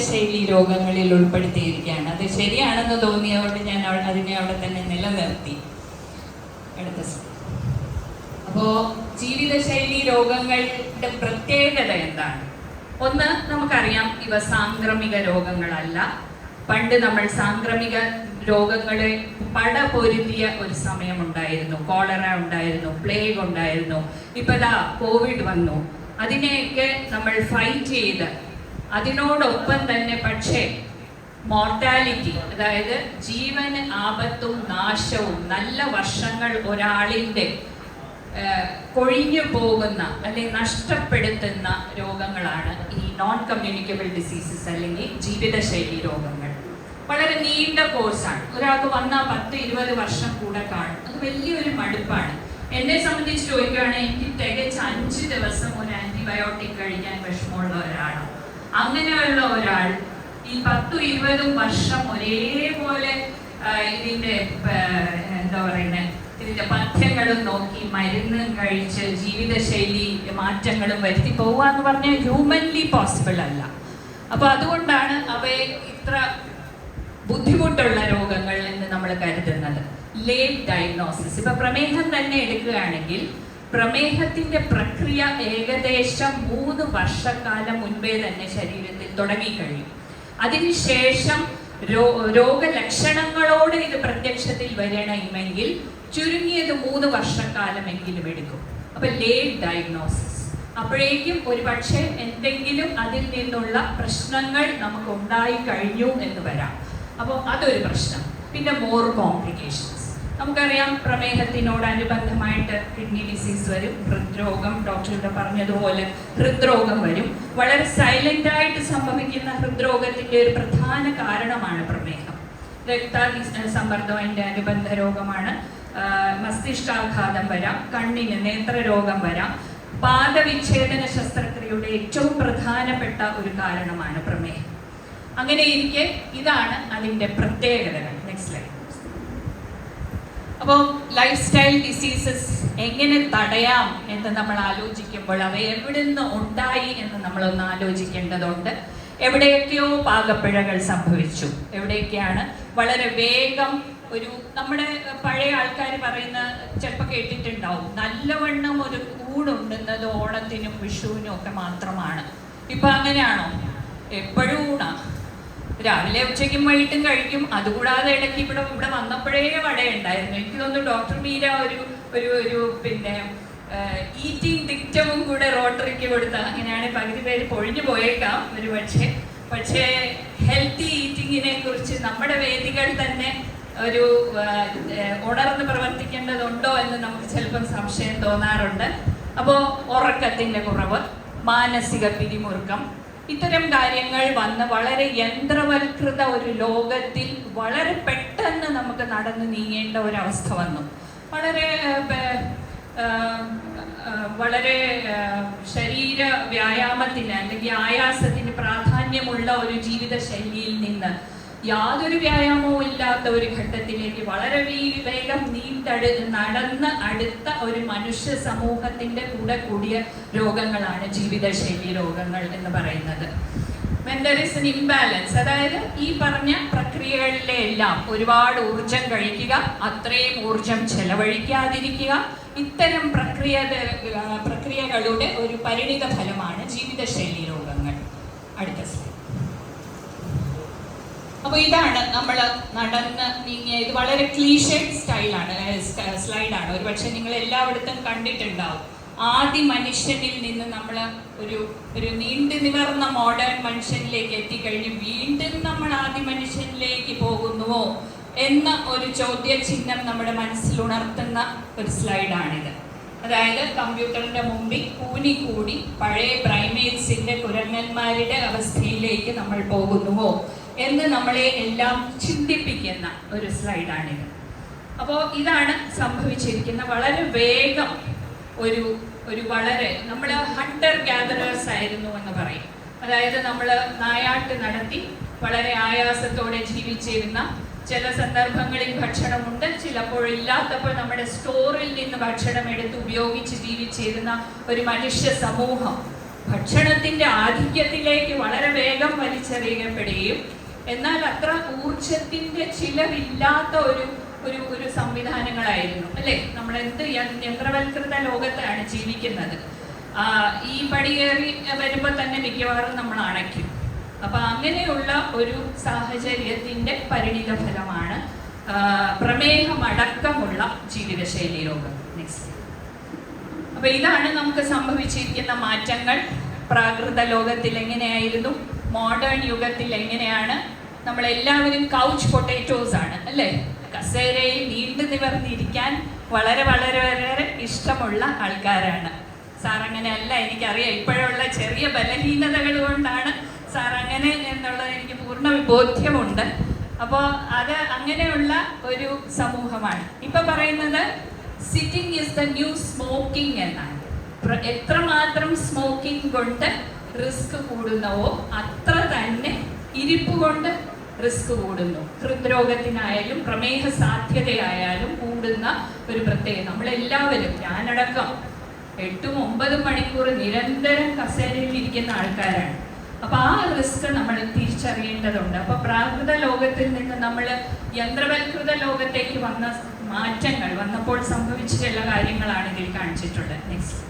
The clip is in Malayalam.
ജീവിതശൈലി രോഗങ്ങളിൽ ഉൾപ്പെടുത്തിയിരിക്കുകയാണ്. അത് ശരിയാണെന്ന് തോന്നിയതുകൊണ്ട് ഞാൻ അതിനെ അവിടെ തന്നെ നിലനിർത്തി. അടുത്ത അപ്പോൾ ജീവിതശൈലി രോഗങ്ങളുടെ പ്രത്യേകത എന്താണ്? ഒന്ന്, നമുക്കറിയാം ഇവ സാംക്രമിക രോഗങ്ങളല്ല. പണ്ട് നമ്മൾ സാംക്രമിക രോഗങ്ങളെ പടപൊരുതിയ ഒരു സമയമുണ്ടായിരുന്നു. കോളറ ഉണ്ടായിരുന്നു, പ്ലേഗ് ഉണ്ടായിരുന്നു, ഇപ്പൊ കോവിഡ് വന്നു. അതിനെയൊക്കെ നമ്മൾ ഫൈറ്റ് ചെയ്ത് അതിനോടൊപ്പം തന്നെ പക്ഷേ മോർട്ടാലിറ്റി, അതായത് ജീവന് ആപത്തും നാശവും നല്ല വർഷങ്ങൾ ഒരാളിൻ്റെ കൊഴിഞ്ഞു പോകുന്ന അല്ലെങ്കിൽ നഷ്ടപ്പെടുത്തുന്ന രോഗങ്ങളാണ് ഈ നോൺ കമ്മ്യൂണിക്കബിൾ ഡിസീസസ് അല്ലെങ്കിൽ ജീവിതശൈലി രോഗങ്ങൾ. വളരെ നീണ്ട കോഴ്സാണ്. ഒരാൾക്ക് വന്നാൽ 10-20 വർഷം കൂടെ കാണും. അത് വലിയൊരു മടുപ്പാണ്. എന്നെ സംബന്ധിച്ച് ചോദിക്കുകയാണെങ്കിൽ എനിക്ക് തികച്ച് 5 ദിവസം ഒരു ആന്റിബയോട്ടിക് കഴിക്കാൻ വിഷമമുള്ള ഒരാളാണ്. അങ്ങനെയുള്ള ഒരാൾ ഈ 10-20 വർഷം ഒരേപോലെ ഇതിന്റെ എന്താ പറയുന്നത്, ഇതിന്റെ പഥ്യങ്ങളും നോക്കി മരുന്നും കഴിച്ച് ജീവിതശൈലി മാറ്റങ്ങളും വരുത്തി പോവുക എന്ന് പറഞ്ഞാൽ ഹ്യൂമൻലി പോസിബിൾ അല്ല. അപ്പൊ അതുകൊണ്ടാണ് അവയെ ഇത്ര ബുദ്ധിമുട്ടുള്ള രോഗങ്ങൾ എന്ന് നമ്മൾ കരുതുന്നത്. Late diagnosis. ഇപ്പൊ പ്രമേഹം തന്നെ എടുക്കുകയാണെങ്കിൽ പ്രമേഹത്തിന്റെ പ്രക്രിയ ഏകദേശം 3 വർഷക്കാലം മുൻപേ തന്നെ ശരീരത്തിൽ തുടങ്ങിക്കഴിയും. അതിനുശേഷം രോഗലക്ഷണങ്ങളോട് ഇത് പ്രത്യക്ഷത്തിൽ വരണമെങ്കിൽ ചുരുങ്ങിയത് 3 വർഷക്കാലമെങ്കിലും എടുക്കും. അപ്പൊ ലേറ്റ് ഡയഗ്നോസിസ്. അപ്പോഴേക്കും ഒരു പക്ഷേ എന്തെങ്കിലും അതിൽ നിന്നുള്ള പ്രശ്നങ്ങൾ നമുക്ക് ഉണ്ടായി കഴിഞ്ഞു എന്ന് വരാം. അപ്പോൾ അതൊരു പ്രശ്നം. പിന്നെ മോർ കോംപ്ലിക്കേഷൻസ്. നമുക്കറിയാം പ്രമേഹത്തിനോടനുബന്ധമായിട്ട് കിഡ്നി ഡിസീസ് വരും, ഹൃദ്രോഗം, ഡോക്ടറുടെ പറഞ്ഞതുപോലെ ഹൃദ്രോഗം വരും. വളരെ സൈലന്റ് ആയിട്ട് സംഭവിക്കുന്ന ഹൃദ്രോഗത്തിന്റെ ഒരു പ്രധാന കാരണമാണ് പ്രമേഹം. രക്താതി സമ്മർദ്ദം അതിൻ്റെ അനുബന്ധ രോഗമാണ്. മസ്തിഷ്കാഘാതം വരാം, കണ്ണിന് നേത്രരോഗം വരാം. പാദവിച്ഛേദന ശസ്ത്രക്രിയയുടെ ഏറ്റവും പ്രധാനപ്പെട്ട ഒരു കാരണമാണ് പ്രമേഹം. അങ്ങനെ ഇരിക്കെ ഇതാണ് അതിൻ്റെ പ്രത്യേകതകൾ. Next slide. അപ്പോൾ ലൈഫ് സ്റ്റൈൽ ഡിസീസസ് എങ്ങനെ തടയാം എന്ന് നമ്മൾ ആലോചിക്കുമ്പോൾ അവ എവിടെ നിന്ന് ഉണ്ടായി എന്ന് നമ്മളൊന്ന് ആലോചിക്കേണ്ടതുണ്ട്. എവിടെയൊക്കെയോ പാകപ്പിഴകൾ സംഭവിച്ചു. എവിടെയൊക്കെയാണ് വളരെ വേഗം ഒരു നമ്മുടെ പഴയ ആൾക്കാർ പറയുന്ന ചിലപ്പോൾ കേട്ടിട്ടുണ്ടാവും, നല്ലവണ്ണം ഒരു ഊണുണ്ടുന്നത് ഓണത്തിനും വിഷുവിനും ഒക്കെ മാത്രമാണ്. ഇപ്പൊ അങ്ങനെയാണോ? എപ്പോഴും ഊണാ. രാവിലെ ഉച്ചയ്ക്കും വൈകിട്ടും കഴിക്കും. അതുകൂടാതെ ഇടയ്ക്ക് ഇവിടെ വന്നപ്പോഴേ വടയുണ്ടായിരുന്നു. എനിക്ക് തോന്നുന്നു ഡോക്ടർ മീര ഒരു പിന്നെ ഈറ്റിംഗ് ഡിക്റ്റവും കൂടെ റോട്ടറിക്ക് കൊടുത്ത, അങ്ങനെയാണ് പകുതി പേര് പൊഴിഞ്ഞു പോയേക്കാം ഒരു പക്ഷേ ഹെൽത്തി ഈറ്റിങ്ങിനെ കുറിച്ച് നമ്മുടെ വേദികൾ തന്നെ ഒരു ഉണർന്ന് പ്രവർത്തിക്കേണ്ടതുണ്ടോ എന്ന് നമുക്ക് ചിലപ്പം സംശയം തോന്നാറുണ്ട്. അപ്പോൾ ഉറക്കത്തിൻ്റെ കുറവ്, മാനസിക പിരിമുറുക്കം, ഇത്തരം കാര്യങ്ങൾ വന്ന് വളരെ യന്ത്രവൽകൃത ഒരു ലോകത്തിൽ വളരെ പെട്ടെന്ന് നമുക്ക് നടന്നു നീങ്ങേണ്ട ഒരവസ്ഥ വന്നു. വളരെ ശരീര വ്യായാമത്തിന് അല്ലെങ്കിൽ ആയാസത്തിന് പ്രാധാന്യമുള്ള ഒരു ജീവിതശൈലിയിൽ നിന്ന് യാതൊരു വ്യായാമവും ഇല്ലാത്ത ഒരു ഘട്ടത്തിലേക്ക് വളരെ വേഗം നടന്ന് അടുത്ത ഒരു മനുഷ്യ സമൂഹത്തിന്റെ കൂടെ കൂടിയ രോഗങ്ങളാണ് ജീവിതശൈലി രോഗങ്ങൾ എന്ന് പറയുന്നത്. When there is an imbalance, അതായത് ഈ പറഞ്ഞ പ്രക്രിയകളിലെ എല്ലാം ഒരുപാട് ഊർജം കഴിക്കുക, അത്രയും ഊർജം ചെലവഴിക്കാതിരിക്കുക, ഇത്തരം പ്രക്രിയകളുടെ ഒരു പരിണിത ഫലമാണ് ജീവിതശൈലി രോഗങ്ങൾ. അടുത്ത സ്ലൈഡ്. അപ്പോൾ ഇതാണ് നമ്മൾ നടന്ന് നീങ്ങിയ, ഇത് വളരെ ക്ലീഷേഡ് സ്ലൈഡാണ്. ഒരു പക്ഷെ നിങ്ങൾ എല്ലായിടത്തും കണ്ടിട്ടുണ്ടാവും. ആദി മനുഷ്യനിൽ നിന്ന് നമ്മൾ ഒരു നീണ്ടു നിവർന്ന മോഡേൺ മനുഷ്യനിലേക്ക് എത്തിക്കഴിഞ്ഞ് വീണ്ടും നമ്മൾ ആദി മനുഷ്യനിലേക്ക് പോകുന്നുവോ എന്ന ഒരു ചോദ്യചിഹ്നം നമ്മുടെ മനസ്സിലുണർത്തുന്ന ഒരു സ്ലൈഡാണിത്. അതായത് കമ്പ്യൂട്ടറിന്റെ മുമ്പിൽ കൂടി പഴയ പ്രൈമേറ്റ്സിന്റെ കുരങ്ങന്മാരുടെ അവസ്ഥയിലേക്ക് നമ്മൾ പോകുന്നുവോ എന്ന് നമ്മളെ എല്ലാം ചിന്തിപ്പിക്കുന്ന ഒരു സ്ലൈഡാണിത്. അപ്പോൾ ഇതാണ് സംഭവിച്ചിരിക്കുന്ന. വളരെ വേഗം വളരെ നമ്മൾ ഹണ്ടർ ഗ്യാദറേഴ്സ് ആയിരുന്നു എന്ന് പറയും. അതായത് നമ്മൾ നായാട്ട് നടത്തി വളരെ ആയാസത്തോടെ ജീവിച്ചിരുന്ന, ചില സന്ദർഭങ്ങളിൽ ഭക്ഷണമുണ്ട്, ചിലപ്പോൾ ഇല്ലാത്തപ്പോൾ നമ്മുടെ സ്റ്റോറിൽ നിന്ന് ഭക്ഷണം എടുത്ത് ഉപയോഗിച്ച് ജീവിച്ചിരുന്ന ഒരു മനുഷ്യ സമൂഹം ഭക്ഷണത്തിന്റെ ആധിക്യത്തിലേക്ക് വളരെ വേഗം വലിച്ചെറിയപ്പെടുകയും എന്നാൽ അത്ര ഊർജത്തിന്റെ ചിലവില്ലാത്ത ഒരു ഒരു ഒരു സംവിധാനങ്ങളായിരുന്നു അല്ലെ. നമ്മൾ എന്ത് യന്ത്രവൽകൃത ലോകത്താണ് ജീവിക്കുന്നത്. ഈ പടിയേറി വരുമ്പോൾ തന്നെ മിക്കവാറും നമ്മൾ അണയ്ക്കും. അപ്പൊ അങ്ങനെയുള്ള ഒരു സാഹചര്യത്തിന്റെ പരിണിത ഫലമാണ് പ്രമേഹമടക്കമുള്ള ജീവിതശൈലി രോഗം. നെക്സ്റ്റ്. അപ്പൊ ഇതാണ് നമുക്ക് സംഭവിച്ചിരിക്കുന്ന മാറ്റങ്ങൾ. പ്രാകൃത ലോകത്തിൽ എങ്ങനെയായിരുന്നു, മോഡേൺ യുഗത്തിൽ എങ്ങനെയാണ്. നമ്മളെല്ലാവരും കൗച്ച് പൊട്ടേറ്റോസ് ആണ് അല്ലേ. കസേരയിൽ നീണ്ടു നിവർന്നിരിക്കാൻ വളരെ വളരെ വളരെ ഇഷ്ടമുള്ള ആൾക്കാരാണ്. സാർ അങ്ങനെയല്ല, എനിക്കറിയാം. ഇപ്പോഴുള്ള ചെറിയ ബലഹീനതകൾ കൊണ്ടാണ് സാർ അങ്ങനെ എന്നുള്ളത് എനിക്ക് പൂർണ്ണ ബോധ്യമുണ്ട്. അപ്പോൾ അത് അങ്ങനെയുള്ള ഒരു സമൂഹമാണ്. ഇപ്പൊ പറയുന്നത് sitting is the new smoking എന്നാണ്. എത്രമാത്രം സ്മോക്കിംഗ് കൊണ്ട് റിസ്ക് കൂടുന്നവോ അത്ര തന്നെ ഇരിപ്പ് കൊണ്ട് റിസ്ക് കൂടുന്നു. ഹൃദ്രോഗത്തിനായാലും പ്രമേഹ സാധ്യതയായാലും കൂടുന്ന ഒരു പ്രത്യേകത. നമ്മളെല്ലാവരും, ഞാനടക്കം 8-9 മണിക്കൂർ നിരന്തരം കസേരയിൽ ഇരിക്കുന്ന ആൾക്കാരാണ്. അപ്പൊ ആ റിസ്ക് നമ്മൾ തിരിച്ചറിയേണ്ടതുണ്ട്. അപ്പൊ പ്രാകൃത ലോകത്തിൽ നിന്ന് നമ്മൾ യന്ത്രവൽകൃത ലോകത്തേക്ക് വന്ന മാറ്റങ്ങൾ വന്നപ്പോൾ സംഭവിച്ച ചില കാര്യങ്ങളാണ് ഇതിൽ കാണിച്ചിട്ടുള്ളത്. നെക്സ്റ്റ്.